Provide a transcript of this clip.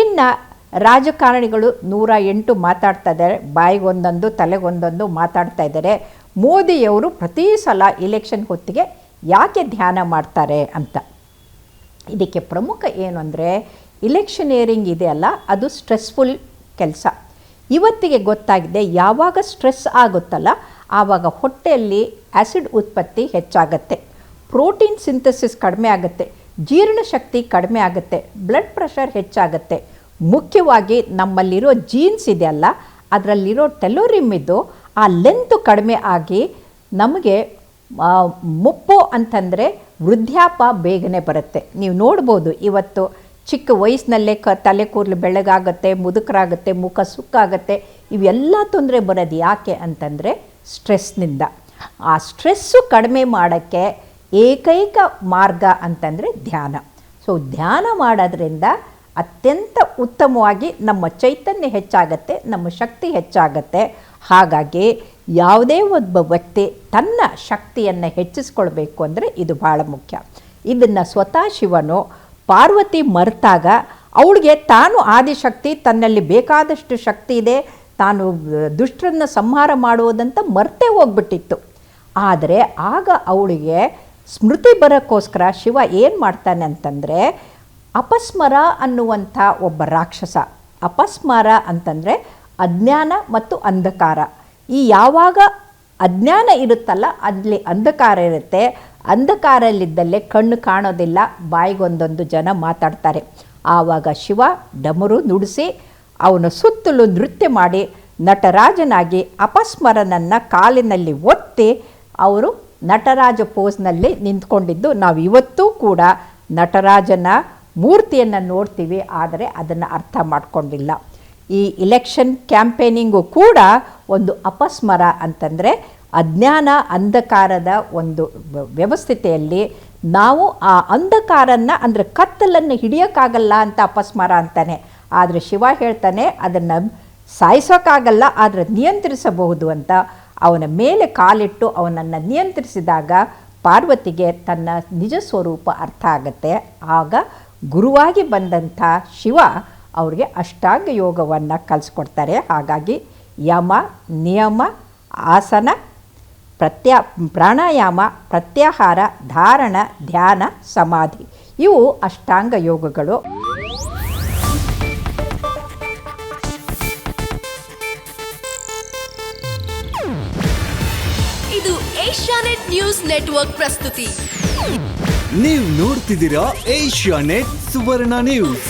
ಇನ್ನು ರಾಜಕಾರಣಿಗಳು 108 ಮಾತಾಡ್ತಾ ಇದ್ದಾರೆ, ಬಾಯಿಗೊಂದೊಂದು ತಲೆಗೊಂದೊಂದು ಮಾತಾಡ್ತಾ ಇದ್ದಾರೆ. ಮೋದಿಯವರು ಪ್ರತಿ ಸಲ ಇಲೆಕ್ಷನ್ ಹೊತ್ತಿಗೆ ಯಾಕೆ ಧ್ಯಾನ ಮಾಡ್ತಾರೆ ಅಂತ. ಇದಕ್ಕೆ ಪ್ರಮುಖ ಏನು ಅಂದರೆ, ಇಲೆಕ್ಷನಿಯರಿಂಗ್ ಇದೆಯಲ್ಲ ಅದು ಸ್ಟ್ರೆಸ್ಫುಲ್ ಕೆಲಸ. ಇವತ್ತಿಗೆ ಗೊತ್ತಾಗಿದೆ, ಯಾವಾಗ ಸ್ಟ್ರೆಸ್ ಆಗುತ್ತಲ್ಲ ಆವಾಗ ಹೊಟ್ಟೆಯಲ್ಲಿ ಆ್ಯಸಿಡ್ ಉತ್ಪತ್ತಿ ಹೆಚ್ಚಾಗತ್ತೆ, ಪ್ರೋಟೀನ್ ಸಿಂಥಸಿಸ್ ಕಡಿಮೆ ಆಗುತ್ತೆ, ಜೀರ್ಣಶಕ್ತಿ ಕಡಿಮೆ ಆಗುತ್ತೆ, ಬ್ಲಡ್ ಪ್ರೆಷರ್ ಹೆಚ್ಚಾಗುತ್ತೆ. ಮುಖ್ಯವಾಗಿ ನಮ್ಮಲ್ಲಿರೋ ಜೀನ್ಸ್ ಇದೆಯಲ್ಲ ಅದರಲ್ಲಿರೋ ಟೆಲೋರಿಮಿದ್ದು ಆ ಲೆಂತು ಕಡಿಮೆ ಆಗಿ ನಮಗೆ ಮುಪ್ಪು ಅಂತಂದರೆ ವೃದ್ಧಾಪ ಬೇಗನೆ ಬರುತ್ತೆ. ನೀವು ನೋಡ್ಬೋದು, ಇವತ್ತು ಚಿಕ್ಕ ವಯಸ್ಸಿನಲ್ಲೇ ತಲೆ ಕೂದಲು ಬೆಳ್ಳಗಾಗುತ್ತೆ, ಮುದುಕರಾಗುತ್ತೆ, ಮುಖ ಸುಕ್ಕಾಗುತ್ತೆ. ಇವೆಲ್ಲ ತೊಂದರೆ ಬರೋದು ಯಾಕೆ ಅಂತಂದರೆ ಸ್ಟ್ರೆಸ್ನಿಂದ. ಆ ಸ್ಟ್ರೆಸ್ಸು ಕಡಿಮೆ ಮಾಡೋಕ್ಕೆ ಏಕೈಕ ಮಾರ್ಗ ಅಂತಂದರೆ ಧ್ಯಾನ. ಸೊ ಧ್ಯಾನ ಮಾಡೋದ್ರಿಂದ ಅತ್ಯಂತ ಉತ್ತಮವಾಗಿ ನಮ್ಮ ಚೈತನ್ಯ ಹೆಚ್ಚಾಗತ್ತೆ, ನಮ್ಮ ಶಕ್ತಿ ಹೆಚ್ಚಾಗತ್ತೆ. ಹಾಗಾಗಿ ಯಾವುದೇ ಒಬ್ಬ ವ್ಯಕ್ತಿ ತನ್ನ ಶಕ್ತಿಯನ್ನು ಹೆಚ್ಚಿಸ್ಕೊಳ್ಬೇಕು ಅಂದರೆ ಇದು ಭಾಳ ಮುಖ್ಯ. ಇದನ್ನು ಸ್ವತಃ ಶಿವನು ಪಾರ್ವತಿ ಮರೆತಾಗ ಅವಳಿಗೆ ತಾನು ಆದಿಶಕ್ತಿ, ತನ್ನಲ್ಲಿ ಬೇಕಾದಷ್ಟು ಶಕ್ತಿ ಇದೆ, ತಾನು ದುಷ್ಟರನ್ನು ಸಂಹಾರ ಮಾಡುವುದಂತ ಮರ್ತೇ ಹೋಗ್ಬಿಟ್ಟಿತ್ತು. ಆದರೆ ಆಗ ಅವಳಿಗೆ ಸ್ಮೃತಿ ಬರೋಕ್ಕೋಸ್ಕರ ಶಿವ ಏನು ಮಾಡ್ತಾನೆ ಅಂತಂದರೆ, ಅಪಸ್ಮರ ಅನ್ನುವಂಥ ಒಬ್ಬ ರಾಕ್ಷಸ. ಅಪಸ್ಮರ ಅಂತಂದರೆ ಅಜ್ಞಾನ ಮತ್ತು ಅಂಧಕಾರ. ಈ ಯಾವಾಗ ಅಜ್ಞಾನ ಇರುತ್ತಲ್ಲ ಅಲ್ಲಿ ಅಂಧಕಾರ ಇರುತ್ತೆ. ಅಂಧಕಾರಲ್ಲಿದ್ದಲ್ಲೇ ಕಣ್ಣು ಕಾಣೋದಿಲ್ಲ, ಬಾಯಿಗೊಂದೊಂದು ಜನ ಮಾತಾಡ್ತಾರೆ. ಆವಾಗ ಶಿವ ಡಮರು ನುಡಿಸಿ ಅವನ ಸುತ್ತಲೂ ನೃತ್ಯ ಮಾಡಿ ನಟರಾಜನಾಗಿ ಅಪಸ್ಮರನನ್ನು ಕಾಲಿನಲ್ಲಿ ಒತ್ತಿ ಅವರು ನಟರಾಜ ಪೋಸ್ನಲ್ಲಿ ನಿಂತ್ಕೊಂಡಿದ್ದು ನಾವು ಇವತ್ತೂ ಕೂಡ ನಟರಾಜನ ಮೂರ್ತಿಯನ್ನು ನೋಡ್ತೀವಿ, ಆದರೆ ಅದನ್ನು ಅರ್ಥ ಮಾಡ್ಕೊಂಡಿಲ್ಲ. ಈ ಇಲೆಕ್ಷನ್ ಕ್ಯಾಂಪೇನಿಂಗು ಕೂಡ ಒಂದು ಅಪಸ್ಮರ ಅಂತಂದರೆ ಅಜ್ಞಾನ ಅಂಧಕಾರದ ಒಂದು ವ್ಯವಸ್ಥೆಯಲ್ಲಿ ನಾವು ಆ ಅಂಧಕಾರನ್ನು ಅಂದರೆ ಕತ್ತಲನ್ನು ಹಿಡಿಯೋಕ್ಕಾಗಲ್ಲ ಅಂತ ಅಪಸ್ಮರ ಅಂತಾನೆ. ಆದರೆ ಶಿವ ಹೇಳ್ತಾನೆ ಅದನ್ನು ಸಾಯಿಸೋಕ್ಕಾಗಲ್ಲ, ಆದರೆ ನಿಯಂತ್ರಿಸಬಹುದು ಅಂತ. ಅವನ ಮೇಲೆ ಕಾಲಿಟ್ಟು ಅವನನ್ನು ನಿಯಂತ್ರಿಸಿದಾಗ ಪಾರ್ವತಿಗೆ ತನ್ನ ನಿಜ ಸ್ವರೂಪ ಅರ್ಥ ಆಗುತ್ತೆ. ಆಗ ಗುರುವಾಗಿ ಬಂದಂಥ ಶಿವ ಅವ್ರಿಗೆ ಅಷ್ಟಾಂಗ ಯೋಗವನ್ನು ಕಲಿಸ್ಕೊಡ್ತಾರೆ. ಹಾಗಾಗಿ ಯಮ, ನಿಯಮ, ಆಸನ, ಪ್ರಾಣಾಯಾಮ, ಪ್ರತ್ಯಾಹಾರ, ಧಾರಣ, ಧ್ಯಾನ, ಸಮಾಧಿ ಇವು ಅಷ್ಟಾಂಗ ಯೋಗಗಳು. ಇದು ಏಷ್ಯಾನೆಟ್ ನ್ಯೂಸ್ ನೆಟ್ವರ್ಕ್ ಪ್ರಸ್ತುತಿ. ನೀವು ನೋಡ್ತಿದ್ದೀರಾ ಏಷ್ಯಾನೆಟ್ ಸುವರ್ಣ ನ್ಯೂಸ್.